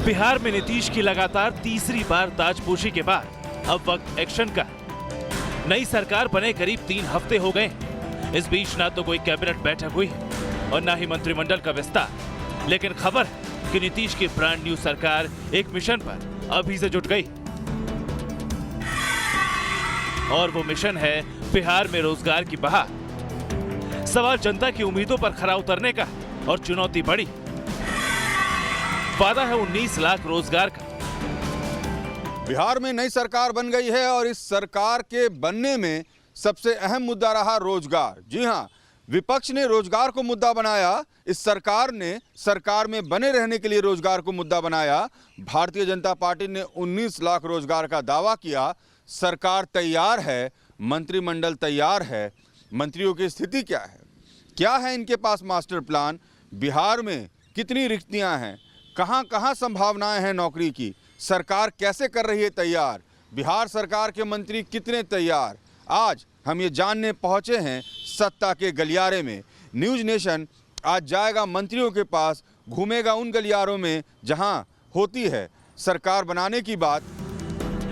बिहार में नीतीश की लगातार तीसरी बार ताजपोशी के बाद अब वक्त एक्शन का। नई सरकार बने करीब 3 हफ्ते हो गए। इस बीच ना तो कोई कैबिनेट बैठक हुई और ना ही मंत्रिमंडल का विस्तार, लेकिन खबर है कि नीतीश की ब्रांड न्यू सरकार एक मिशन पर अभी से जुट गई और वो मिशन है बिहार में रोजगार की बहार। सवाल जनता की उम्मीदों पर खरा उतरने का और चुनौती बड़ी। वादा है 19 लाख रोजगार का। बिहार में नई सरकार बन गई है और इस सरकार के बनने में सबसे अहम मुद्दा रहा रोजगार। जी हां, विपक्ष ने रोजगार को मुद्दा बनाया, इस सरकार ने सरकार में बने रहने के लिए रोजगार को मुद्दा बनाया। भारतीय जनता पार्टी ने 19 लाख रोजगार का दावा किया। सरकार तैयार है, मंत्रिमंडल तैयार है, मंत्रियों की स्थिति क्या है, क्या है इनके पास मास्टर प्लान, बिहार में कितनी रिक्तियां हैं, कहां कहां संभावनाएं हैं नौकरी की, सरकार कैसे कर रही है तैयार, बिहार सरकार के मंत्री कितने तैयार। आज हम ये जानने पहुंचे हैं सत्ता के गलियारे में। न्यूज नेशन आज जाएगा मंत्रियों के पास, घूमेगा उन गलियारों में जहां होती है सरकार बनाने की बात।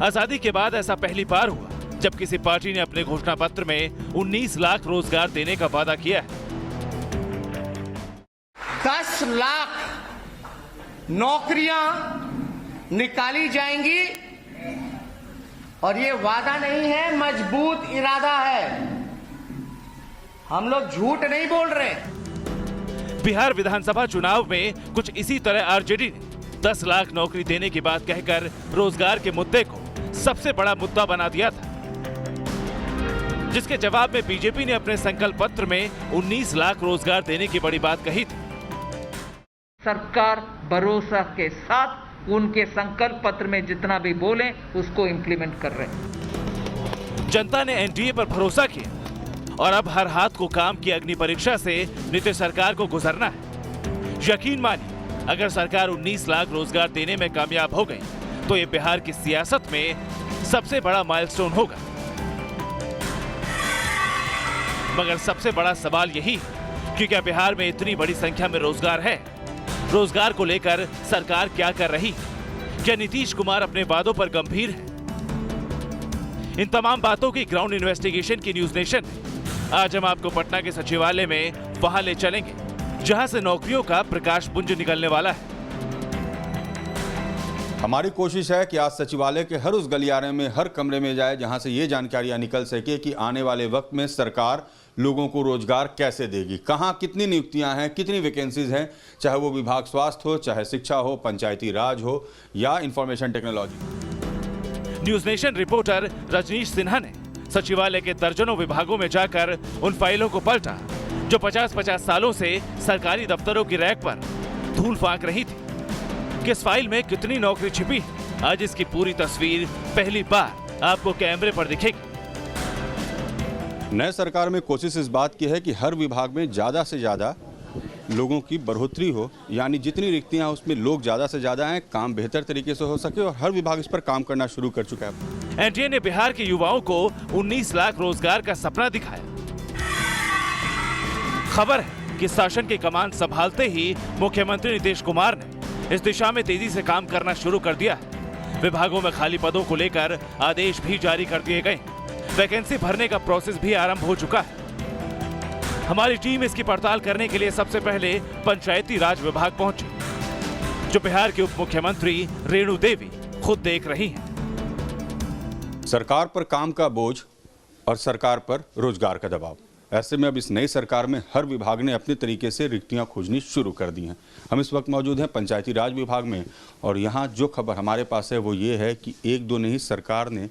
आजादी के बाद ऐसा पहली बार हुआ जब किसी पार्टी ने अपने घोषणा पत्र में 19 लाख रोजगार देने का वादा किया है। 10 लाख नौकरियां निकाली जाएंगी और ये वादा नहीं है, मजबूत इरादा है। हम लोग झूठ नहीं बोल रहे। बिहार विधानसभा चुनाव में कुछ इसी तरह आरजेडी ने 10 लाख नौकरी देने की बात कहकर रोजगार के मुद्दे को सबसे बड़ा मुद्दा बना दिया था, जिसके जवाब में बीजेपी ने अपने संकल्प पत्र में 19 लाख रोजगार देने की बड़ी बात कही थी। सरकार भरोसा के साथ उनके संकल्प पत्र में जितना भी बोले उसको इंप्लीमेंट कर रहे हैं। जनता ने एनडीए पर भरोसा किया और अब हर हाथ को काम की अग्नि परीक्षा से नीतीश सरकार को गुजरना है। यकीन मानिए, अगर सरकार 19 लाख रोजगार देने में कामयाब हो गई तो ये बिहार की सियासत में सबसे बड़ा माइलस्टोन होगा। मगर सबसे बड़ा सवाल यही है कि क्या बिहार में इतनी बड़ी संख्या में रोजगार है? रोजगार को लेकर सरकार क्या कर रही है? क्या नीतीश कुमार अपने वादों पर गंभीर है? इन तमाम बातों की ग्राउंड इन्वेस्टिगेशन की न्यूज नेशन में आज हम आपको पटना के सचिवालय में वहां ले चलेंगे जहां से नौकरियों का प्रकाश पुंज निकलने वाला है। हमारी कोशिश है कि आज सचिवालय के हर उस गलियारे में, हर कमरे में जाए जहां से ये जानकारियां निकल सके कि आने वाले वक्त में सरकार लोगों को रोजगार कैसे देगी, कहां कितनी नियुक्तियां हैं, कितनी वैकेंसीज हैं, चाहे वो विभाग स्वास्थ्य हो, चाहे शिक्षा हो, पंचायती राज हो या information technology. News Nation reporter Rajneesh Sinha ने सचिवालय के दर्जनों विभागों में जाकर उन फाइलों को पलटा जो 50-50 सालों से सरकारी दफ्तरों की रैक पर धूल फांक रही थी। किस फाइल में कितनी नौकरी छिपी, आज इसकी पूरी तस्वीर पहली बार आपको कैमरे पर दिखेगी। नए सरकार में कोशिश इस बात की है कि हर विभाग में ज़्यादा से ज़्यादा लोगों की बढ़ोतरी हो, यानी जितनी रिक्तियां हैं उसमें लोग ज़्यादा से ज़्यादा हैं, काम बेहतर तरीके से हो सके और हर विभाग इस पर काम करना शुरू कर चुका है। एनडीए ने बिहार के युवाओं को 19 लाख रोजगार का सपना दिखाया। खबर है कि शासन की कमान संभालते ही मुख्यमंत्री नीतीश कुमार ने इस दिशा में तेजी से काम करना शुरू कर दिया है। विभागों में खाली पदों को लेकर आदेश भी जारी कर दिए गए। वैकेंसी भरने का प्रोसेस भी आरंभ हो चुका है। हमारी टीम इसकी पड़ताल करने के लिए सबसे पहले पंचायती राज विभाग पहुंची, जो बिहार के उप मुख्यमंत्री रेणु देवी खुद देख रही हैं। सरकार पर काम का बोझ और सरकार पर रोजगार का दबाव, ऐसे में अब इस नई सरकार में हर विभाग ने अपने तरीके से रिक्तियां खोजनी शुरू कर दी हैं। हम इस वक्त मौजूद हैं पंचायती राज विभाग में और यहाँ जो खबर हमारे पास है वो ये है कि एक दो नहीं, सरकार ने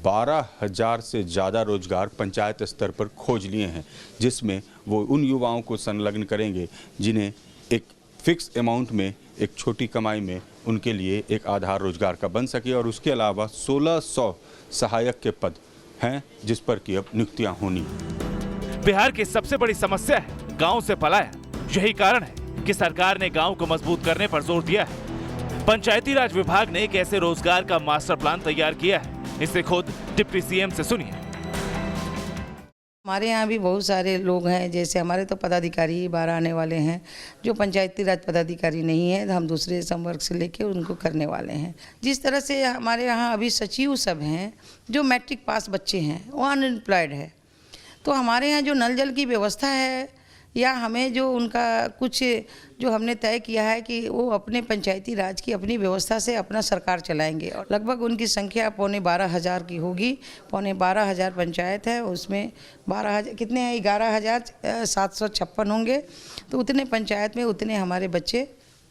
12,000 से ज़्यादा रोजगार पंचायत स्तर पर खोज लिए हैं, जिसमें वो उन युवाओं को संलग्न करेंगे जिन्हें एक फिक्स अमाउंट में, एक छोटी कमाई में उनके लिए एक आधार रोजगार का बन सके। और उसके अलावा 1600 सहायक के पद हैं जिस पर कि अब नियुक्तियाँ होनी। बिहार की सबसे बड़ी समस्या है गांव से पलायन। यही कारण है कि सरकार ने गांव को मजबूत करने पर जोर दिया है। पंचायती राज विभाग ने एक ऐसे रोजगार का मास्टर प्लान तैयार किया है, इसे खुद डिप्टी सीएम से सुनिए। हमारे यहाँ भी बहुत सारे लोग हैं, जैसे हमारे तो पदाधिकारी 12 आने वाले हैं, जो पंचायती राज पदाधिकारी नहीं है, हम दूसरे संवर्ग से लेके उनको करने वाले हैं। जिस तरह से हमारे यहाँ अभी सचिव सब हैं जो मैट्रिक पास बच्चे हैं, वो अनएम्प्लॉयड है, तो हमारे यहाँ जो नल जल की व्यवस्था है या हमें जो उनका कुछ जो हमने तय किया है कि वो अपने पंचायती राज की अपनी व्यवस्था से अपना सरकार चलाएंगे, और लगभग उनकी संख्या 12,500 की होगी। 12,500 पंचायत है, उसमें 12,000 कितने हैं, 11,756 होंगे, तो उतने पंचायत में उतने हमारे बच्चे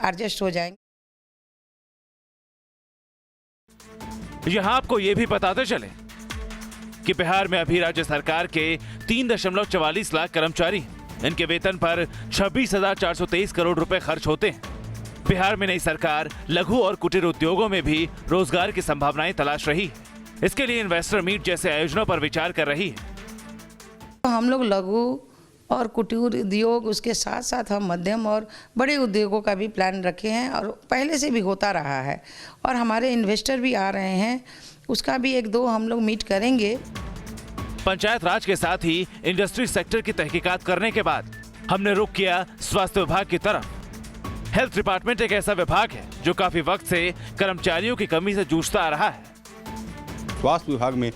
एडजस्ट हो जाएंगे। यहाँ आपको ये भी बताते चले कि बिहार में अभी राज्य सरकार के 3.44 लाख कर्मचारी हैं। इनके वेतन पर 26,423 करोड़ रुपए खर्च होते हैं। बिहार में नई सरकार लघु और कुटीर उद्योगों में भी रोजगार की संभावनाएं तलाश रही है। इसके लिए इन्वेस्टर मीट जैसे आयोजनों पर विचार कर रही है। हम लोग लघु और कुटीर उद्योग, उसके साथ साथ हम मध्यम और बड़े उद्योगों का भी प्लान रखे हैं, और पहले से भी होता रहा है, और हमारे इन्वेस्टर भी आ रहे हैं, उसका भी 1-2 हम लोग मीट करेंगे। पंचायत राज के साथ ही इंडस्ट्री सेक्टर की तहकीकात करने के बाद हमने रुख किया स्वास्थ्य विभाग की तरफ। हेल्थ डिपार्टमेंट एक ऐसा विभाग है जो काफी वक्त से कर्मचारियों की कमी से जूझता आ रहा है। स्वास्थ्य विभाग में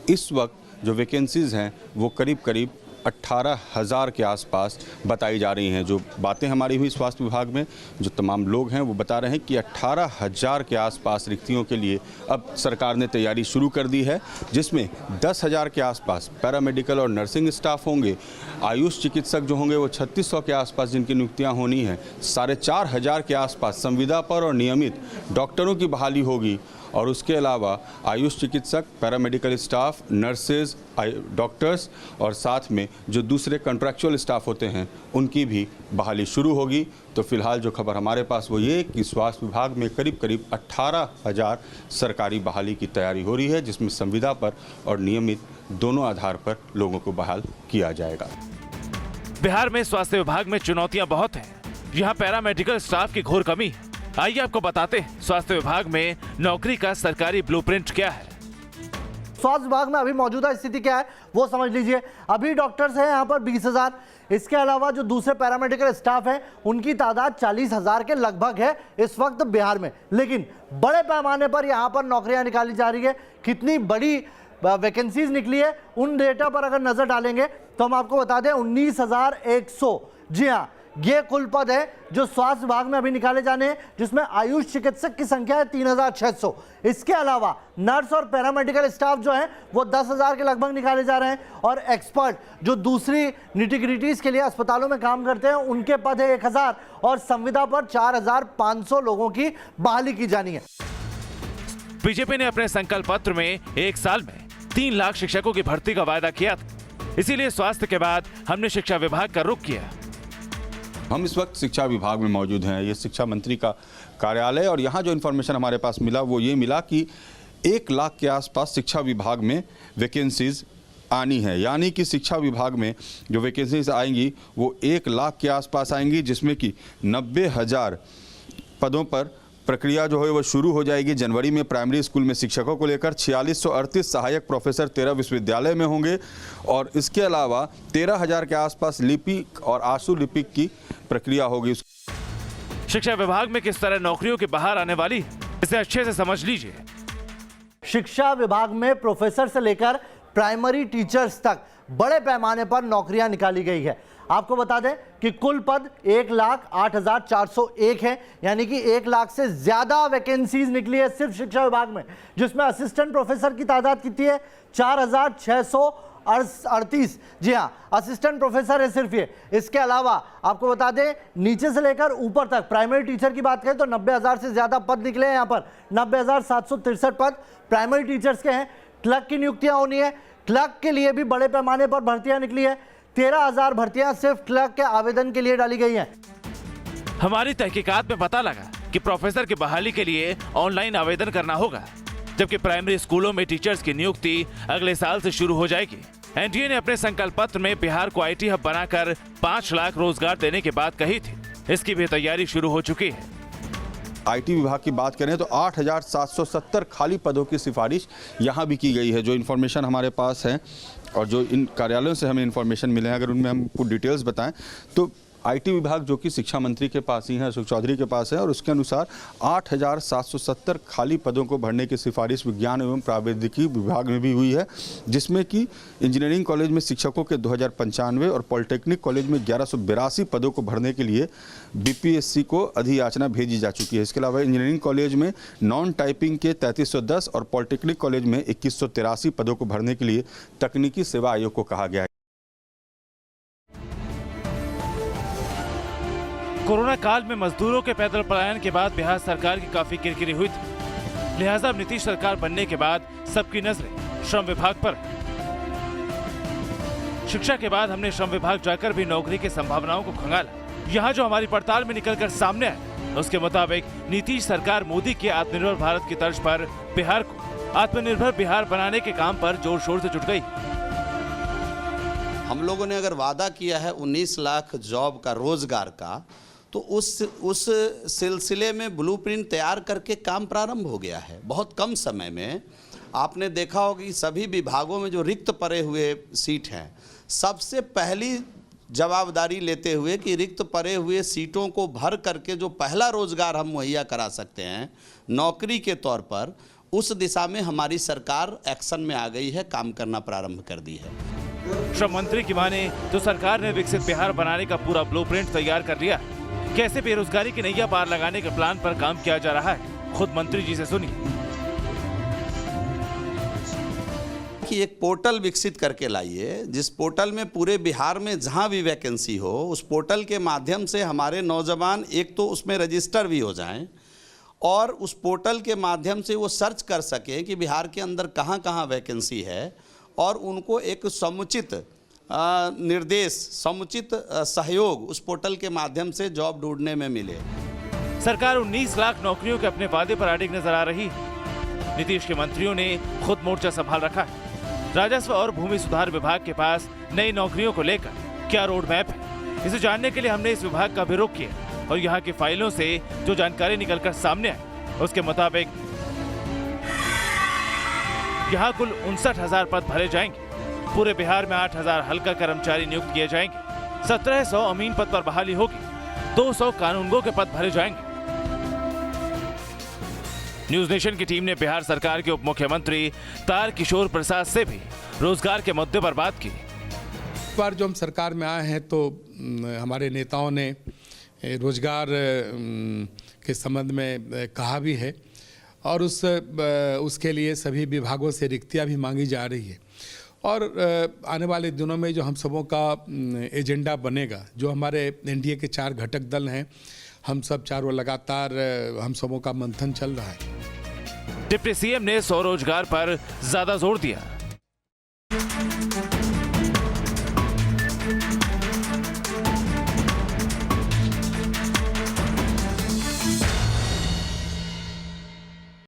इस वक्त जो वैकेंसीज हैं वो करीब 18,000 के आसपास बताई जा रही हैं। जो बातें हमारी हुई स्वास्थ्य विभाग में, जो तमाम लोग हैं वो बता रहे हैं कि 18,000 के आसपास रिक्तियों के लिए अब सरकार ने तैयारी शुरू कर दी है, जिसमें 10,000 के आसपास पैरामेडिकल और नर्सिंग स्टाफ होंगे। आयुष चिकित्सक जो होंगे वो 3600 के आसपास जिनकी नियुक्तियाँ होनी हैं। 4,500 के आसपास संविदा पर और नियमित डॉक्टरों की बहाली होगी, और उसके अलावा आयुष चिकित्सक, पैरामेडिकल स्टाफ, नर्सेज, डॉक्टर्स और साथ में जो दूसरे कॉन्ट्रैक्चुअल स्टाफ होते हैं उनकी भी बहाली शुरू होगी। तो फिलहाल जो खबर हमारे पास वो ये कि स्वास्थ्य विभाग में करीब 18,000 सरकारी बहाली की तैयारी हो रही है, जिसमें संविदा पर और नियमित दोनों आधार पर लोगों को बहाल किया जाएगा। बिहार में स्वास्थ्य विभाग में चुनौतियां बहुत हैं। यहाँ पैरामेडिकल स्टाफ की घोर कमी है। आइए आपको बताते हैं स्वास्थ्य विभाग में नौकरी का सरकारी ब्लूप्रिंट क्या है। स्वास्थ्य विभाग में अभी मौजूदा स्थिति क्या है वो समझ लीजिए। अभी डॉक्टर्स हैं यहाँ पर 20,000। इसके अलावा जो दूसरे पैरामेडिकल स्टाफ हैं उनकी तादाद 40,000 के लगभग है इस वक्त बिहार में। लेकिन बड़े पैमाने पर यहाँ पर नौकरियां निकाली जा रही है। कितनी बड़ी वैकेंसीज निकली है उन डेटा पर अगर नजर डालेंगे तो हम आपको बता दें 19,100, जी हाँ, ये कुल पद है जो स्वास्थ्य विभाग में अभी निकाले जाने हैं, जिसमें आयुष चिकित्सक की संख्या है 3,600। इसके अलावा नर्स और पैरामेडिकल स्टाफ जो है वो 10,000 के लगभग निकाले जा रहे हैं, और एक्सपर्ट जो दूसरी निटिग्रिटीज के लिए अस्पतालों में काम करते हैं उनके पद है 1,000, और संविदा पर 4,500 लोगों की बहाली की जानी है। बीजेपी ने अपने संकल्प पत्र में 1 साल में 3 लाख शिक्षकों की भर्ती का वायदा किया था। इसीलिए स्वास्थ्य के बाद हमने शिक्षा विभाग का रुख किया। हम इस वक्त शिक्षा विभाग में मौजूद हैं। ये शिक्षा मंत्री का कार्यालय, और यहाँ जो इन्फॉर्मेशन हमारे पास मिला वो ये मिला कि 1 लाख के आसपास शिक्षा विभाग में वैकेंसीज आनी है। यानी कि शिक्षा विभाग में जो वैकेंसीज आएंगी वो 1 लाख के आसपास आएंगी, जिसमें कि 90,000 पदों पर प्रक्रिया जो है वो शुरू हो जाएगी जनवरी में। प्राइमरी स्कूल में शिक्षकों को लेकर 4638 सहायक प्रोफेसर 13 विश्वविद्यालय में होंगे, और इसके अलावा 13,000 के आसपास लिपिक और आशु लिपिक की प्रक्रिया होगी। शिक्षा विभाग में किस तरह नौकरियों की बहार आने वाली है, इसे अच्छे से समझ लीजिए। शिक्षा विभाग में प्रोफेसर से लेकर प्राइमरी टीचर्स तक बड़े पैमाने पर नौकरियां निकाली गई है। आपको बता दें कि कुल पद 1,08,401 है, यानी कि 1 लाख से ज्यादा वैकेंसीज निकली है सिर्फ शिक्षा विभाग में, जिसमें असिस्टेंट प्रोफेसर की तादाद कितनी है 4,638। जी हाँ, असिस्टेंट प्रोफेसर है सिर्फ ये। इसके अलावा आपको बता दें नीचे से लेकर ऊपर तक प्राइमरी टीचर की बात करें तो 90,000 से ज्यादा पद निकले हैं। यहाँ पर 90,763 पद प्राइमरी टीचर्स के हैं। क्लर्क की नियुक्तियां होनी है। क्लर्क के लिए भी बड़े पैमाने पर भर्तियां निकली है। 13,000 भर्तियां सिर्फ क्लर्क के आवेदन के लिए डाली गई हैं। हमारी तहकीकात में पता लगा कि प्रोफेसर की बहाली के लिए ऑनलाइन आवेदन करना होगा, जबकि प्राइमरी स्कूलों में टीचर्स की नियुक्ति अगले साल से शुरू हो जाएगी। एनडीए ने अपने संकल्प पत्र में बिहार को आईटी हब बनाकर 5 लाख रोजगार देने की बात कही थी। इसकी भी तैयारी शुरू हो चुकी है। आईटी विभाग की बात करें तो 8,770 खाली पदों की सिफारिश यहाँ भी की गई है। जो इन्फॉर्मेशन हमारे पास है और जो इन कार्यालयों से हमें इन्फॉर्मेशन मिले हैं, अगर उनमें हम कुछ डिटेल्स बताएं तो आईटी विभाग जो कि शिक्षा मंत्री के पास ही है, अशोक चौधरी के पास है, और उसके अनुसार 8,770 खाली पदों को भरने की सिफारिश विज्ञान एवं प्रावैधिकी विभाग में भी हुई है, जिसमें कि इंजीनियरिंग कॉलेज में शिक्षकों के 2095 और पॉलिटेक्निक कॉलेज में 1182 पदों को भरने के लिए बीपीएससी को अधियाचना भेजी जा चुकी है। इसके अलावा इंजीनियरिंग कॉलेज में नॉन टाइपिंग के 3310 और पॉलिटेक्निक कॉलेज में 2183 पदों को भरने के लिए तकनीकी सेवा आयोग को कहा गया है। कोरोना काल में मजदूरों के पैदल पलायन के बाद बिहार सरकार की काफी किरकिरी हुई थी, लिहाजा अब नीतीश सरकार बनने के बाद सबकी नजरें श्रम विभाग पर है। शिक्षा के बाद हमने श्रम विभाग जाकर भी नौकरी की संभावनाओं को खंगाला। यहाँ जो हमारी पड़ताल में निकलकर सामने आया, उसके मुताबिक नीतीश सरकार मोदी के आत्मनिर्भर भारत की तर्ज पर बिहार को आत्मनिर्भर बिहार बनाने के काम पर जोर शोर से जुट गई। हम लोगों ने अगर वादा किया है 19 लाख जॉब का, रोजगार का, तो उस सिलसिले में ब्लूप्रिंट तैयार करके काम प्रारंभ हो गया है। बहुत कम समय में आपने देखा होगा कि सभी विभागों में जो रिक्त पड़े हुए सीट हैं, सबसे पहली जवाबदारी लेते हुए कि रिक्त पड़े हुए सीटों को भर करके जो पहला रोजगार हम मुहैया करा सकते हैं नौकरी के तौर पर, उस दिशा में हमारी सरकार एक्शन में आ गई है, काम करना प्रारंभ कर दी है। श्रम मंत्री की माने तो सरकार ने विकसित बिहार बनाने का पूरा ब्लूप्रिंट तैयार कर लिया। कैसे बेरोजगारी की नैया पार लगाने के प्लान पर काम किया जा रहा है, खुद मंत्री जी से सुनिए। कि एक पोर्टल विकसित करके लाइए, जिस पोर्टल में पूरे बिहार में जहां भी वैकेंसी हो, उस पोर्टल के माध्यम से हमारे नौजवान एक तो उसमें रजिस्टर भी हो जाएं और उस पोर्टल के माध्यम से वो सर्च कर सके कि बिहार के अंदर कहां कहां वैकेंसी है और उनको एक समुचित निर्देश, समुचित सहयोग उस पोर्टल के माध्यम से जॉब ढूंढने में मिले। सरकार 19 लाख नौकरियों के अपने वादे पर अडिग नजर आ रही है। नीतीश के मंत्रियों ने खुद मोर्चा संभाल रखा है। राजस्व और भूमि सुधार विभाग के पास नई नौकरियों को लेकर क्या रोड मैप है, इसे जानने के लिए हमने इस विभाग का भी रुख किया और यहाँ की फाइलों से जो जानकारी निकलकर सामने आई, उसके मुताबिक यहाँ कुल 59,000 पद भरे जाएंगे। पूरे बिहार में 8,000 हल्का कर्मचारी नियुक्त किए जाएंगे, 1,700 अमीन पद पर बहाली होगी, 200 कानूनगो के पद भरे जाएंगे। न्यूज नेशन की टीम ने बिहार सरकार के उप मुख्यमंत्री तारकिशोर प्रसाद से भी रोजगार के मुद्दे पर बात की। इस बार जो हम सरकार में आए हैं तो हमारे नेताओं ने रोजगार के संबंध में कहा भी है और उसके लिए सभी विभागों से रिक्तियां भी मांगी जा रही है और आने वाले दिनों में जो हम सबों का एजेंडा बनेगा, जो हमारे एनडीए के 4 घटक दल हैं, हम सब चारों लगातार हम सबों का मंथन चल रहा है। डिप्टी सीएम ने स्वरोजगार पर ज्यादा जोर दिया।